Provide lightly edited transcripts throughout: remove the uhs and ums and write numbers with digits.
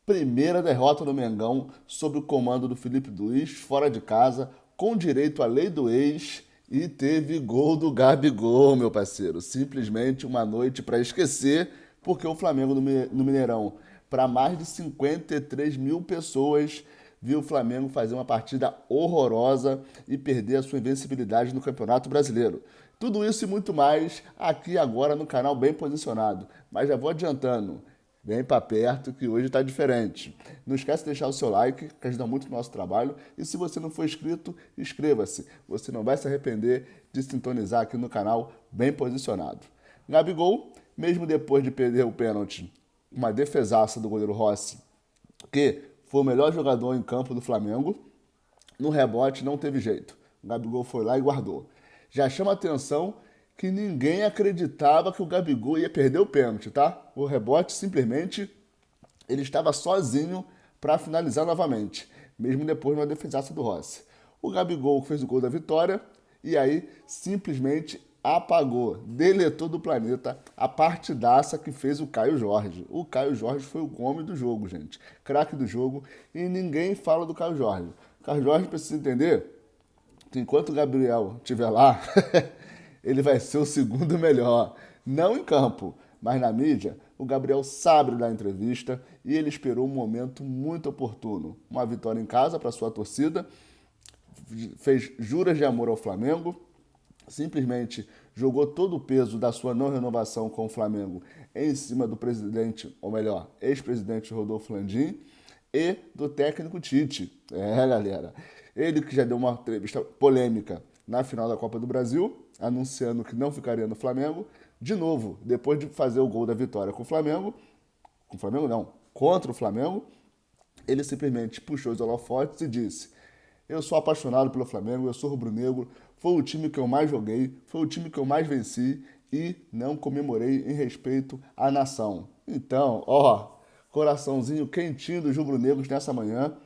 Primeira derrota do Mengão sob o comando do Felipe Luiz, fora de casa, com direito à lei do ex e teve gol do Gabigol, meu parceiro. Simplesmente uma noite para esquecer, porque o Flamengo no Mineirão, para mais de 53 mil pessoas, viu o Flamengo fazer uma partida horrorosa e perder a sua invencibilidade no Campeonato Brasileiro. Tudo isso e muito mais aqui agora no canal Bem Posicionado. Mas já vou adiantando. Vem para perto que hoje está diferente. Não esquece de deixar o seu like, que ajuda muito o nosso trabalho. E se você não for inscrito, inscreva-se. Você não vai se arrepender de sintonizar aqui no canal Bem Posicionado. Gabigol, mesmo depois de perder o pênalti, uma defesaça do goleiro Rossi, que foi o melhor jogador em campo do Flamengo, no rebote não teve jeito. O Gabigol foi lá e guardou. Já chama atenção que ninguém acreditava que o Gabigol ia perder o pênalti, tá? O rebote simplesmente ele estava sozinho para finalizar novamente, mesmo depois de uma defesaça do Rossi. O Gabigol fez o gol da vitória e aí simplesmente apagou, deletou do planeta a partidaça que fez o Caio Jorge. O Caio Jorge foi o homem do jogo, gente. Craque do jogo e ninguém fala do Caio Jorge. O Caio Jorge precisa entender que enquanto o Gabriel estiver lá, ele vai ser o segundo melhor. Não em campo, mas na mídia, o Gabriel sabe dar entrevista e ele esperou um momento muito oportuno. Uma vitória em casa para sua torcida, fez juras de amor ao Flamengo, simplesmente jogou todo o peso da sua não renovação com o Flamengo em cima do presidente, ou melhor, ex-presidente Rodolfo Landim e do técnico Tite. Galera. Ele que já deu uma entrevista polêmica na final da Copa do Brasil, anunciando que não ficaria no Flamengo. De novo, depois de fazer o gol da vitória com o Flamengo não, contra o Flamengo, ele simplesmente puxou os holofotes e disse: eu sou apaixonado pelo Flamengo, eu sou rubro-negro, foi o time que eu mais joguei, foi o time que eu mais venci e não comemorei em respeito à nação. Então, ó, coraçãozinho quentinho dos rubro-negros nessa manhã,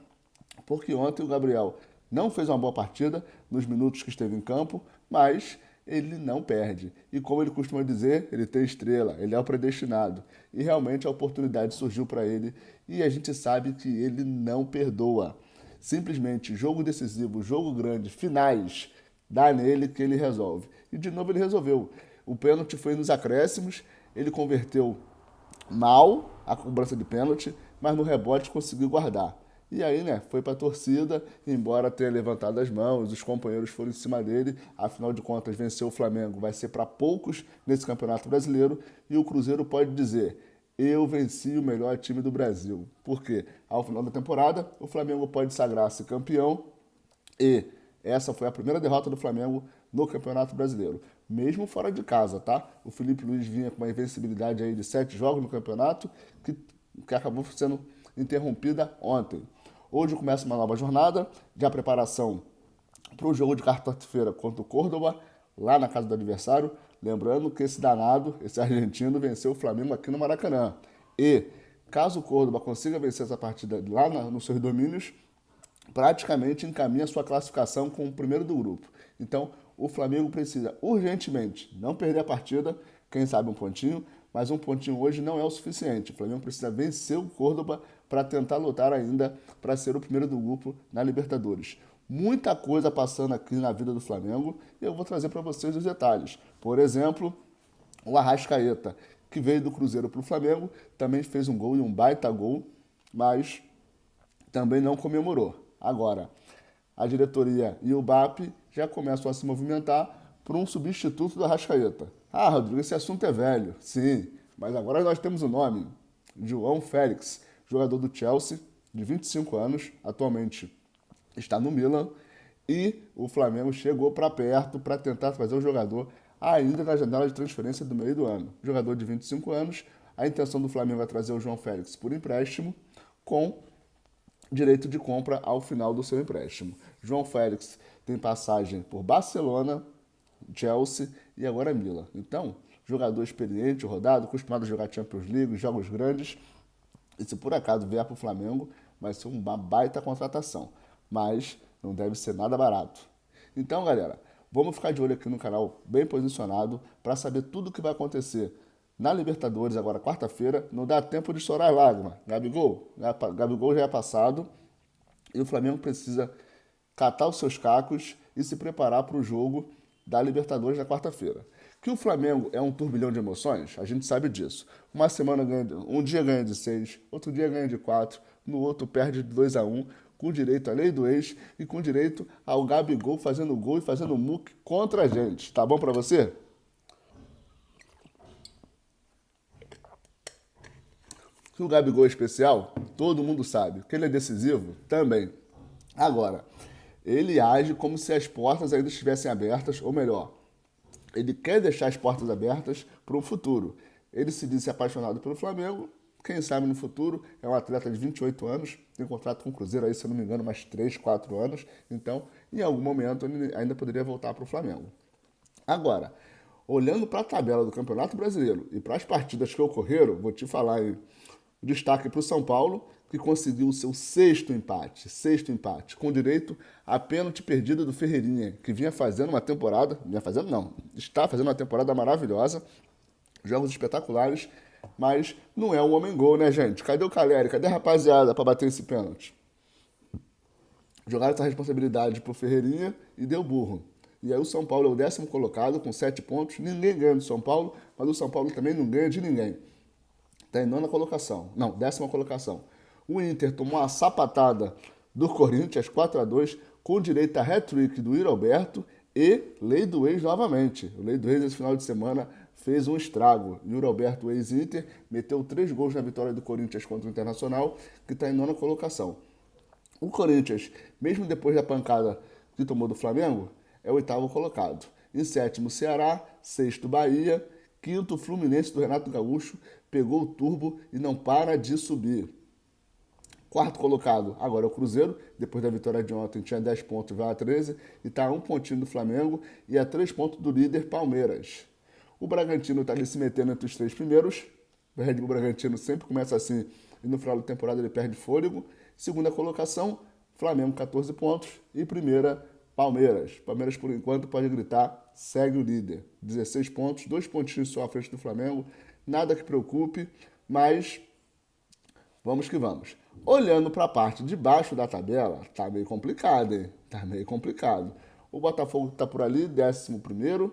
porque ontem o Gabriel não fez uma boa partida nos minutos que esteve em campo, mas ele não perde. E como ele costuma dizer, ele tem estrela, ele é o predestinado. E realmente a oportunidade surgiu para ele e a gente sabe que ele não perdoa. Simplesmente jogo decisivo, jogo grande, finais, dá nele que ele resolve. E de novo ele resolveu. O pênalti foi nos acréscimos, ele converteu mal a cobrança de pênalti, mas no rebote conseguiu guardar. E aí, né, foi para a torcida, embora tenha levantado as mãos, os companheiros foram em cima dele, afinal de contas, vencer o Flamengo vai ser para poucos nesse Campeonato Brasileiro, e o Cruzeiro pode dizer: eu venci o melhor time do Brasil. Porque ao final da temporada, o Flamengo pode sagrar-se campeão e essa foi a primeira derrota do Flamengo no Campeonato Brasileiro. Mesmo fora de casa, tá? O Felipe Luiz vinha com uma invencibilidade aí de 7 jogos no campeonato, que acabou sendo interrompida ontem. Hoje começa uma nova jornada de preparação para o jogo de quarta-feira contra o Córdoba, lá na casa do adversário. Lembrando que esse danado, esse argentino, venceu o Flamengo aqui no Maracanã. E caso o Córdoba consiga vencer essa partida lá nos seus domínios, praticamente encaminha sua classificação com o primeiro do grupo. Então, o Flamengo precisa urgentemente não perder a partida, quem sabe um pontinho, mas um pontinho hoje não é o suficiente. O Flamengo precisa vencer o Córdoba para tentar lutar ainda para ser o primeiro do grupo na Libertadores. Muita coisa passando aqui na vida do Flamengo e eu vou trazer para vocês os detalhes. Por exemplo, o Arrascaeta, que veio do Cruzeiro para o Flamengo, também fez um gol e um baita gol, mas também não comemorou. Agora, a diretoria e o BAP já começam a se movimentar por um substituto do Arrascaeta. Ah, Rodrigo, esse assunto é velho. Sim, mas agora nós temos o nome. João Félix, jogador do Chelsea, de 25 anos, atualmente está no Milan, e o Flamengo chegou para perto para tentar trazer o jogador ainda na janela de transferência do meio do ano. Jogador de 25 anos, a intenção do Flamengo é trazer o João Félix por empréstimo, com direito de compra ao final do seu empréstimo. João Félix tem passagem por Barcelona, Chelsea e agora Milan. Então, jogador experiente, rodado, acostumado a jogar Champions League, jogos grandes. E se por acaso vier para o Flamengo, vai ser uma baita contratação. Mas não deve ser nada barato. Então, galera, vamos ficar de olho aqui no canal bem posicionado para saber tudo o que vai acontecer Na Libertadores, agora quarta-feira, não dá tempo de chorar lágrima. Gabigol já é passado e o Flamengo precisa catar os seus cacos e se preparar para o jogo da Libertadores na quarta-feira. Que o Flamengo é um turbilhão de emoções, a gente sabe disso. Um dia ganha de 6, outro dia ganha de 4, no outro perde de 2-1, com direito à lei do ex e com direito ao Gabigol fazendo gol e fazendo muque contra a gente. Tá bom pra você? Que o Gabigol é especial, todo mundo sabe. Que ele é decisivo, também. Agora, ele age como se as portas ainda estivessem abertas, ou melhor, ele quer deixar as portas abertas para o futuro. Ele se disse apaixonado pelo Flamengo, quem sabe no futuro, é um atleta de 28 anos, tem contrato com o Cruzeiro aí, se eu não me engano, mais 3, 4 anos, então, em algum momento, ele ainda poderia voltar para o Flamengo. Agora, olhando para a tabela do Campeonato Brasileiro e para as partidas que ocorreram, vou te falar aí, destaque para o São Paulo, que conseguiu o seu sexto empate, com direito a pênalti perdido do Ferreirinha, que está fazendo uma temporada maravilhosa, jogos espetaculares, mas não é um homem-gol, né, gente? Cadê o Caleri? Cadê a rapaziada para bater esse pênalti? Jogaram essa responsabilidade pro Ferreirinha e deu burro. E aí o São Paulo é o 10º colocado com 7 pontos. Ninguém ganha do São Paulo, mas o São Paulo também não ganha de ninguém. Está em nona colocação. Não, 10ª colocação. O Inter tomou uma sapatada do Corinthians, 4-2, com direito a hat-trick do Yuri Alberto e lei do ex novamente. O lei do ex esse final de semana fez um estrago. Yuri Alberto, ex-Inter, meteu 3 gols na vitória do Corinthians contra o Internacional, que está em nona colocação. O Corinthians, mesmo depois da pancada que tomou do Flamengo, é o 8º colocado. Em 7º, Ceará. 6º, Bahia. 5º, Fluminense do Renato Gaúcho. Pegou o turbo e não para de subir. 4º colocado, agora é o Cruzeiro. Depois da vitória de ontem, tinha 10 pontos, vai a 13. E está a 1 pontinho do Flamengo e a 3 pontos do líder Palmeiras. O Bragantino está ali se metendo entre os 3 primeiros. O Red Bull Bragantino sempre começa assim e no final da temporada ele perde fôlego. Segunda colocação, Flamengo 14 pontos e primeira, Palmeiras. Palmeiras, por enquanto, pode gritar, segue o líder. 16 pontos, 2 pontinhos só à frente do Flamengo. Nada que preocupe, mas vamos que vamos. Olhando para a parte de baixo da tabela, tá meio complicado, hein? Tá meio complicado. O Botafogo está por ali, 11º,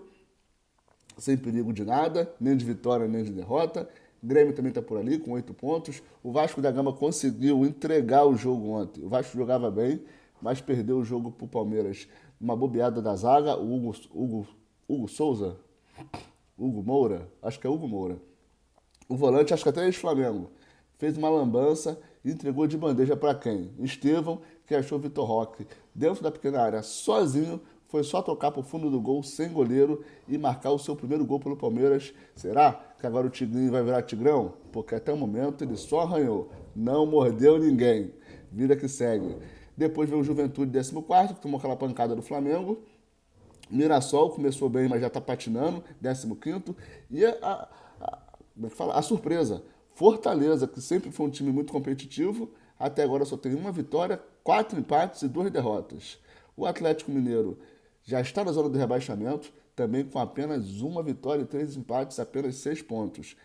sem perigo de nada, nem de vitória, nem de derrota. Grêmio também está por ali, com 8 pontos. O Vasco da Gama conseguiu entregar o jogo ontem. O Vasco jogava bem, mas perdeu o jogo para o Palmeiras. Uma bobeada da zaga, o Hugo Souza, Hugo Moura, acho que é Hugo Moura. O volante, acho que até é ex-Flamengo, fez uma lambança e entregou de bandeja para quem? Estevão, que achou Vitor Roque dentro da pequena área sozinho. Foi só tocar para o fundo do gol, sem goleiro, e marcar o seu primeiro gol pelo Palmeiras. Será que agora o Tigrinho vai virar Tigrão? Porque até o momento ele só arranhou, não mordeu ninguém. Vida que segue. Depois veio o Juventude, 14º, que tomou aquela pancada do Flamengo. Mirassol começou bem, mas já está patinando, 15º. E a surpresa, Fortaleza, que sempre foi um time muito competitivo, até agora só tem uma vitória, 4 empates e 2 derrotas. O Atlético Mineiro já está na zona do rebaixamento, também com apenas uma vitória e 3 empates, apenas 6 pontos.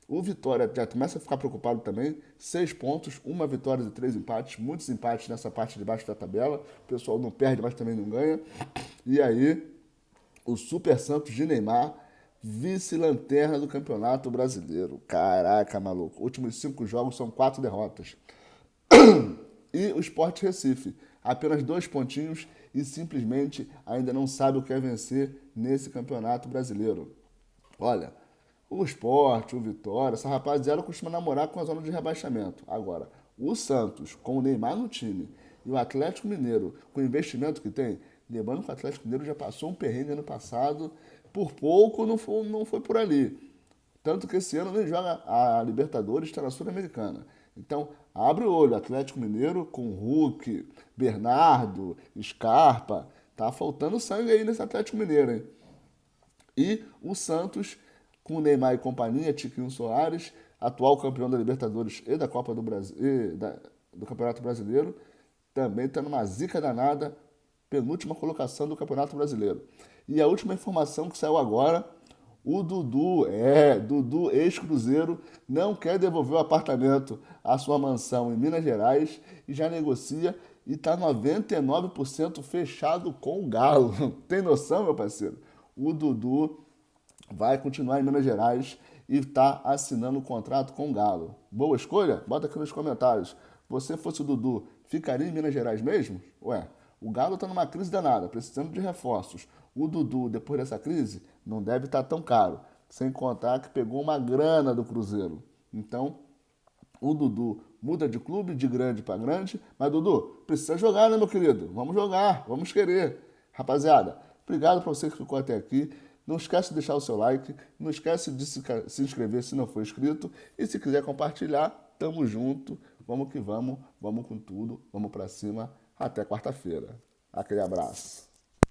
O Vitória já começa a ficar preocupado também, 6 pontos, uma vitória e 3 empates, muitos empates nessa parte de baixo da tabela, o pessoal não perde, mas também não ganha. E aí, o Super Santos de Neymar, vice-lanterna do Campeonato Brasileiro. Caraca, maluco, últimos 5 jogos são 4 derrotas. E o Sport Recife, apenas 2 pontinhos e simplesmente ainda não sabe o que é vencer nesse Campeonato Brasileiro. Olha, o Sport, o Vitória, essa rapaziada costuma namorar com a zona de rebaixamento. Agora, o Santos, com o Neymar no time, e o Atlético Mineiro, com o investimento que tem, lembrando que o Atlético Mineiro já passou um perrengue ano passado, por pouco não foi por ali. Tanto que esse ano nem joga a Libertadores, está na Sul-Americana. Então, abre o olho, Atlético Mineiro com Hulk, Bernardo, Scarpa. Tá faltando sangue aí nesse Atlético Mineiro, hein? E o Santos, com Neymar e companhia, Tiquinho Soares, atual campeão da Libertadores e da Copa do Brasil, do Campeonato Brasileiro, também está numa zica danada, penúltima colocação do Campeonato Brasileiro. E a última informação que saiu agora, O Dudu, ex-Cruzeiro, não quer devolver o apartamento à sua mansão em Minas Gerais e já negocia e está 99% fechado com o Galo. Tem noção, meu parceiro? O Dudu vai continuar em Minas Gerais e está assinando um contrato com o Galo. Boa escolha? Bota aqui nos comentários. Você fosse o Dudu, ficaria em Minas Gerais mesmo? Ué, o Galo está numa crise danada, precisando de reforços. O Dudu, depois dessa crise, não deve estar tão caro. Sem contar que pegou uma grana do Cruzeiro. Então, o Dudu muda de clube, de grande para grande. Mas, Dudu, precisa jogar, né, meu querido? Vamos jogar, vamos querer. Rapaziada, obrigado para você que ficou até aqui. Não esquece de deixar o seu like. Não esquece de se inscrever se não for inscrito. E se quiser compartilhar, tamo junto. Vamos que vamos. Vamos com tudo. Vamos para cima. Até quarta-feira. Aquele abraço.